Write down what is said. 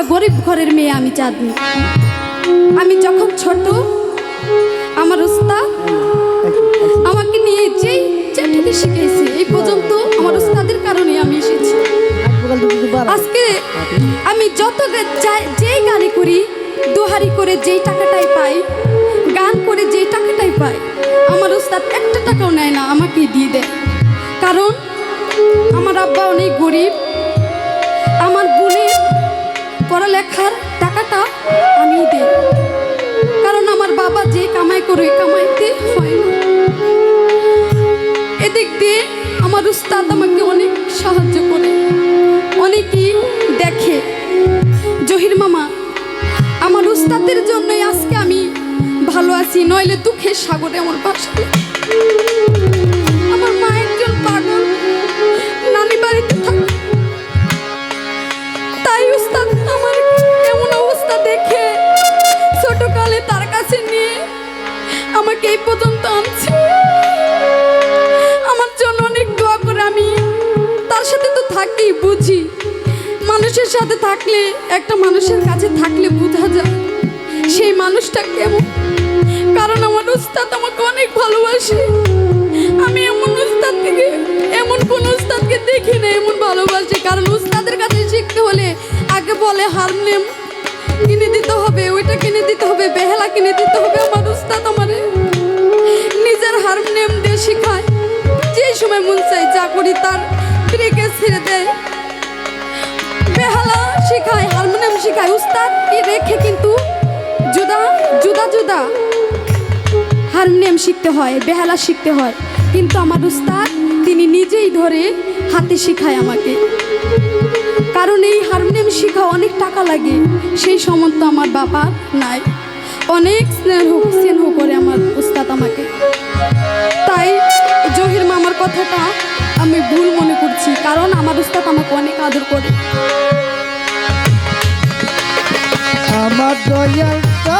একটা গরিব ঘরের মেয়ে আমি চাঁদনি। আমি যখন ছোট আমার উস্তাদ আমাকে নিয়ে যেই চাটুকে শিখেছে, এই পর্যন্ত আমার উস্তাদের কারণে আমি এসেছি। আজকে আমি যত যেই গাড়ি করি, দুহারি করে যেই টাকাটাই পাই, গান করে যেই টাকাটাই পাই, আমার উস্তাদ একটা টাকাও নেয় না, আমাকে দিয়ে দেয়। কারণ আমার আব্বা অনেক গরিব, আমার বোনের পড়ালেখার টাকাটা আমি দিই, কারণ আমার বাবা যে কামাই করে কামাইতে হয় না। এদিক দিয়ে আমার উস্তাদ আমাকে অনেক সাহায্য করে, অনেকেই দেখে জহির মামা আমার উস্তাদের জন্যই আজকে আমি ভালো আছি, নইলে দুঃখের সাগরে আমার বাসা। আমার মা একজন পাগল, নানি বাড়িতে থাকে, তাই উস্তাদ আমার এমন অবস্থা দেখে ছোটকালে তার কাছে নিয়ে আমাকে এই পর্যন্ত আনছে। আমার জন্য অনেক দোয়া করে। আমি তার সাথে তো থাকি, বুঝি মানুষের সাথে থাকলে, একটা মানুষের কাছে থাকলে বোঝা যায় সেই মানুষটা কেমন। কারণ আমার উস্তাদ আমাকে অনেক ভালোবাসে। আমি এমন উস্তাদ থেকে, এমন কোন উস্তাদকে দেখি না এমন ভালোবাসে। কারণ উস্তাদের কাছে শিখতে হলে আগে বলে হারমোনিয়াম কিনে দিতে হবে, ওইটা কিনে দিতে হবে, বেহালা কিনে দিতে হবে। আমার উস্তাদ আমারে নিজের হারমোনিয়াম দিয়ে শেখায়, যে সময় মন চাই যা করি তার ব্রেকে ছেড়ে দেয়, বেহালা শেখায়, হারমোনিয়াম শেখায়। উস্তাদ কি রেখে কিন্তু জুদা জুদা জুদা হারমোনিয়াম শিখতে হয়, বেহালা শিখতে হয়। কিন্তু আমার উস্তাদ তিনি নিজেই ধরে হাতে শেখায় আমাকে। কারণ এই হারমোনিয়াম শেখা অনেক টাকা লাগে, সেই সামর্থ্য আমার বাবা নাই। অনেক স্নেহ করে আমার উস্তাদ আমাকে। তাই জহির মামার কথাটা আমি ভুল মনে করছি, কারণ আমার উস্তাদ আমাকে অনেক আদর করে। আমার দয়ালটা